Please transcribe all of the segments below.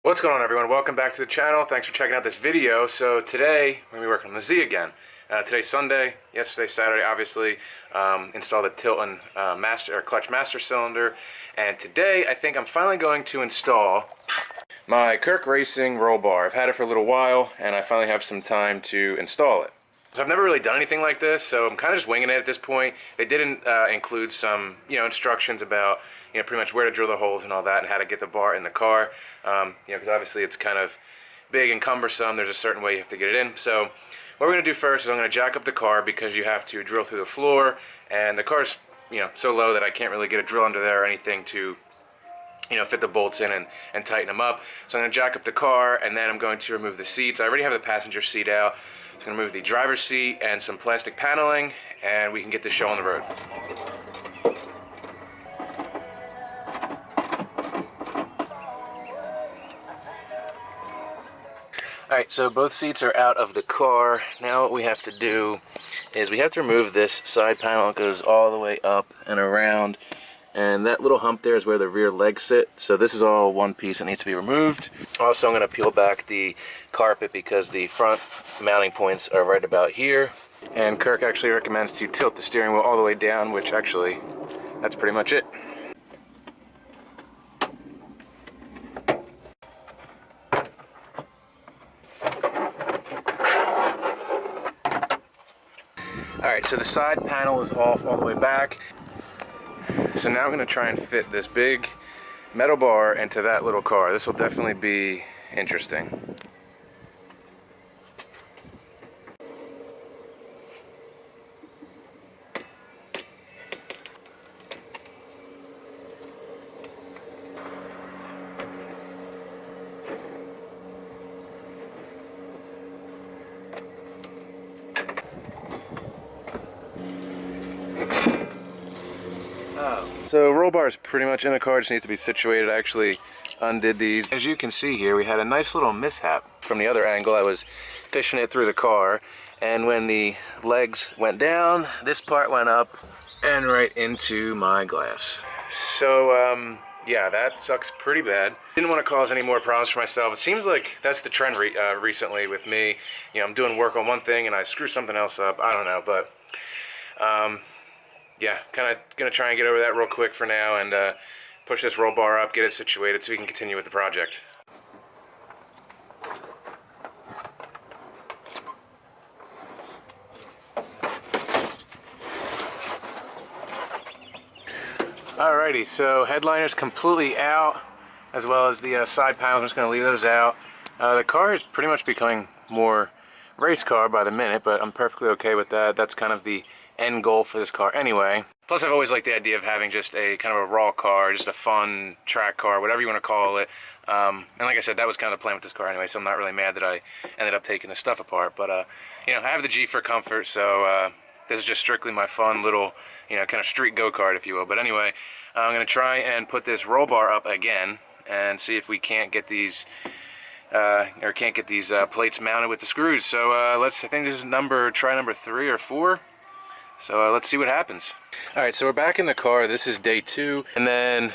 What's going on, everyone? Welcome back to the channel. Thanks for checking out this video. So today we're going to be working on the Z again. Today's Sunday, yesterday Saturday obviously. Installed the tilt and clutch master cylinder, and today I think I'm finally going to install my Kirk Racing roll bar. I've had it for a little while and I finally have some time to install it. So I've never really done anything like this, so I'm kind of just winging it at this point. They didn't include some, instructions about, pretty much where to drill the holes and all that, and how to get the bar in the car. Because obviously it's kind of big and cumbersome. There's a certain way you have to get it in. So what we're going to do first is I'm going to jack up the car because you have to drill through the floor, and the car's, so low that I can't really get a drill under there or anything to, fit the bolts in and tighten them up. So I'm going to jack up the car, and then I'm going to remove the seats. I already have the passenger seat out. I'm going to remove the driver's seat and some plastic paneling, and we can get this show on the road. Alright, so both seats are out of the car. Now what we have to do is we have to remove this side panel. It goes all the way up and around, and that little hump there is where the rear legs sit. So this is all one piece that needs to be removed. Also, I'm going to peel back the carpet because the front mounting points are right about here. And Kirk actually recommends to tilt the steering wheel all the way down, which actually, that's pretty much it. Alright, so the side panel is off all the way back. So now I'm going to try and fit this big metal bar into that little car. This will definitely be interesting. So roll bar is pretty much in the car, just needs to be situated. I actually undid these. As you can see here, we had a nice little mishap. From the other angle, I was fishing it through the car, and when the legs went down, this part went up and right into my glass. So yeah, that sucks pretty bad. Didn't want to cause any more problems for myself. It seems like that's the trend recently with me. I'm doing work on one thing and I screw something else up. I don't know, but yeah, kind of gonna try and get over that real quick for now and push this roll bar up, get it situated so we can continue with the project. Alrighty, so headliner's completely out, as well as the side panels. I'm just going to leave those out. The car is pretty much becoming more race car by the minute, but I'm perfectly okay with that. That's kind of the end goal for this car anyway. Plus, I've always liked the idea of having just a kind of a raw car, just a fun track car, whatever you want to call it. And like I said, that was kind of the plan with this car anyway, so I'm not really mad that I ended up taking the stuff apart. But, I have the G for comfort, so this is just strictly my fun little, kind of street go-kart, if you will. But anyway, I'm going to try and put this roll bar up again and see if we can't get these plates mounted with the screws. So I think this is try number 3 or 4. So let's see what happens. Alright, so we're back in the car. This is day 2. And then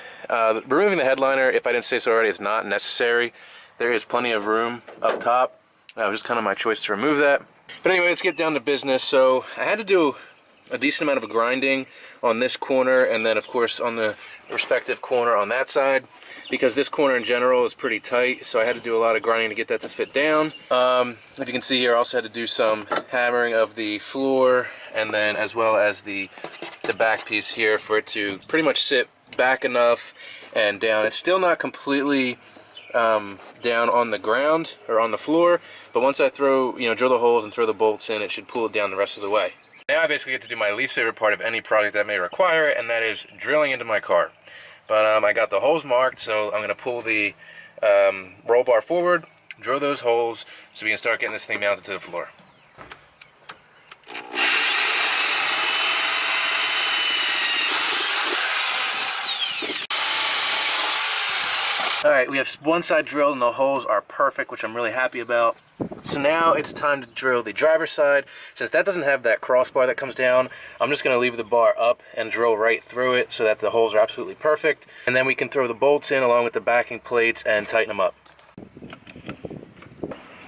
removing the headliner, if I didn't say so already, is not necessary. There is plenty of room up top. It was just kind of my choice to remove that. But anyway, let's get down to business. So I had to do a decent amount of grinding on this corner, and then of course on the respective corner on that side, because this corner in general is pretty tight, so I had to do a lot of grinding to get that to fit down. If you can see here, I also had to do some hammering of the floor, and then as well as the back piece here for it to pretty much sit back enough and down. It's still not completely down on the ground or on the floor, but once I drill the holes and throw the bolts in, it should pull it down the rest of the way. Now I basically get to do my least favorite part of any project that may require it, and that is drilling into my car. But I got the holes marked, so I'm going to pull the roll bar forward, drill those holes, so we can start getting this thing mounted to the floor. Alright, we have one side drilled and the holes are perfect, which I'm really happy about. So now it's time to drill the driver's side. Since that doesn't have that crossbar that comes down, I'm just going to leave the bar up and drill right through it so that the holes are absolutely perfect. And then we can throw the bolts in along with the backing plates and tighten them up.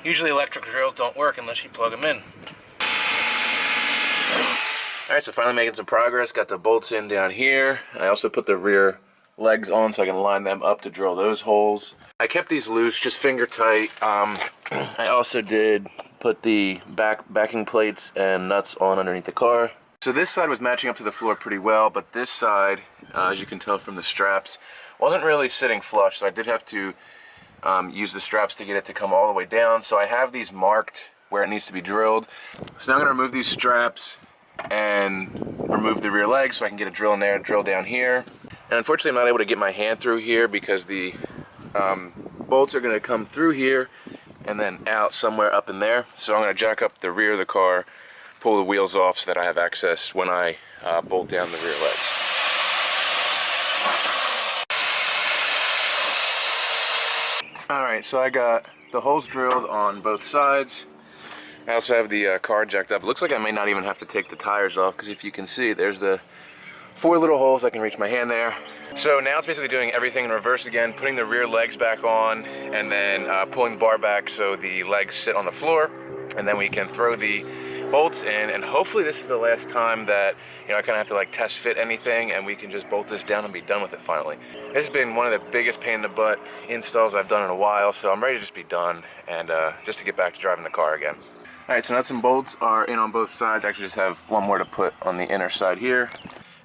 Usually electric drills don't work unless you plug them in. Alright, so finally making some progress. Got the bolts in down here. I also put the rear legs on so I can line them up to drill those holes. I kept these loose, just finger tight. I also did put the backing plates and nuts on underneath the car. So this side was matching up to the floor pretty well, but this side, as you can tell from the straps, wasn't really sitting flush, so I did have to use the straps to get it to come all the way down. So I have these marked where it needs to be drilled. So now I'm going to remove these straps and remove the rear legs so I can get a drill in there and drill down here. And unfortunately I'm not able to get my hand through here because the bolts are going to come through here and then out somewhere up in there. So I'm going to jack up the rear of the car, pull the wheels off so that I have access when I bolt down the rear legs. Alright, so I got the holes drilled on both sides. I also have the car jacked up. It looks like I may not even have to take the tires off because if you can see, there's the 4 little holes. I can reach my hand there. So now it's basically doing everything in reverse again, putting the rear legs back on and then pulling the bar back so the legs sit on the floor. And then we can throw the bolts in, and hopefully this is the last time that, you know, I kind of have to like test fit anything, and we can just bolt this down and be done with it finally. This has been one of the biggest pain in the butt installs I've done in a while, so I'm ready to just be done and just to get back to driving the car again. Alright, so nuts and bolts are in on both sides. I actually just have one more to put on the inner side here.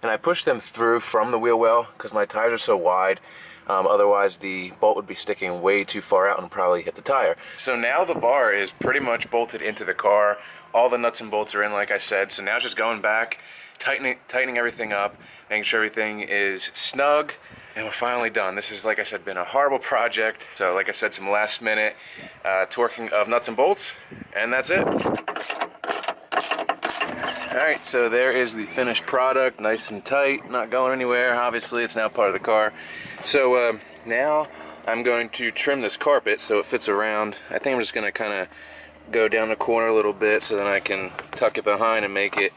And I pushed them through from the wheel well because my tires are so wide. Otherwise the bolt would be sticking way too far out and probably hit the tire. So now the bar is pretty much bolted into the car. All the nuts and bolts are in, like I said. So now it's just going back, tightening everything up, making sure everything is snug, and we're finally done. This has, like I said, been a horrible project. So like I said, some last minute torquing of nuts and bolts, and that's it. Alright, so there is the finished product, nice and tight, not going anywhere. Obviously, it's now part of the car. So now I'm going to trim this carpet so it fits around. I think I'm just going to kind of go down the corner a little bit so then I can tuck it behind and make it,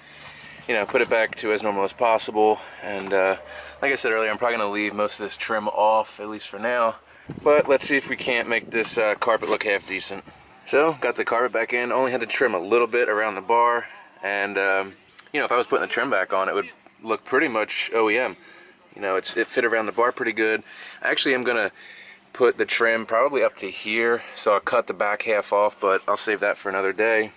you know, put it back to as normal as possible. And like I said earlier, I'm probably going to leave most of this trim off, at least for now. But let's see if we can't make this carpet look half decent. So, got the carpet back in, only had to trim a little bit around the bar. And, you know, if I was putting the trim back on, it would look pretty much OEM. You know, it fit around the bar pretty good. I actually am going to put the trim probably up to here, so I'll cut the back half off, but I'll save that for another day.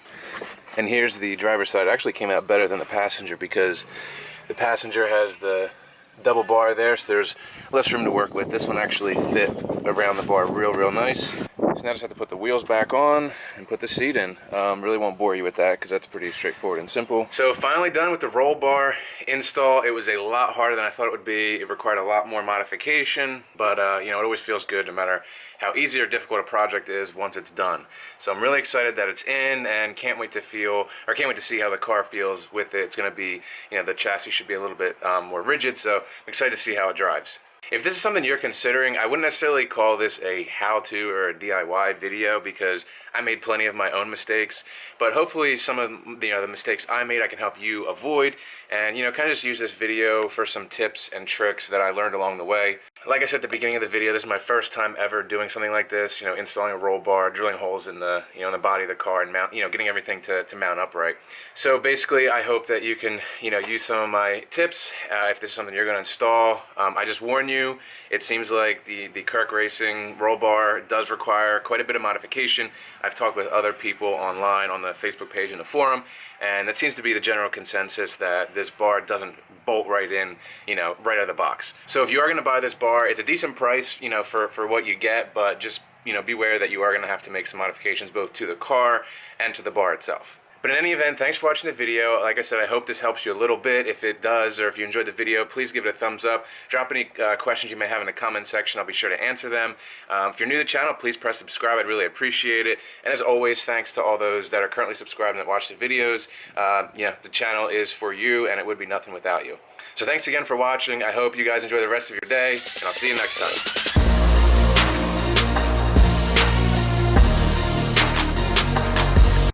And here's the driver's side. It actually came out better than the passenger because the passenger has the double bar there, so there's less room to work with. This one actually fit around the bar real nice. So now I just have to put the wheels back on and put the seat in. Really won't bore you with that because that's pretty straightforward and simple. So finally done with the roll bar install. It was a lot harder than I thought it would be. It required a lot more modification, but you know, it always feels good no matter how easy or difficult a project is once it's done. So I'm really excited that it's in and can't wait to see how the car feels with it. It's going to be, you know, the chassis should be a little bit more rigid, so I'm excited to see how it drives. If this is something you're considering, I wouldn't necessarily call this a how-to or a DIY video because I made plenty of my own mistakes, but hopefully some of the mistakes I made I can help you avoid, and you know, kind of just use this video for some tips and tricks that I learned along the way. Like I said at the beginning of the video, this is my first time ever doing something like this, you know, installing a roll bar, drilling holes in the, you know, in the body of the car and mount, you know, getting everything to mount upright. So basically, I hope that you can, you know, use some of my tips if this is something you're going to install. I just warn you, it seems like the Kirk Racing roll bar does require quite a bit of modification. I've talked with other people online on the Facebook page and the forum, and it seems to be the general consensus that this bar doesn't bolt right in, you know, right out of the box. So if you are going to buy this bar, it's a decent price, you know, for what you get, but just, you know, beware that you are going to have to make some modifications both to the car and to the bar itself. But in any event, thanks for watching the video. Like I said, I hope this helps you a little bit. If it does, or if you enjoyed the video, please give it a thumbs up. Drop any questions you may have in the comment section. I'll be sure to answer them. If you're new to the channel, please press subscribe. I'd really appreciate it. And as always, thanks to all those that are currently subscribed and that watch the videos. Yeah, the channel is for you, and it would be nothing without you. So thanks again for watching. I hope you guys enjoy the rest of your day, and I'll see you next time.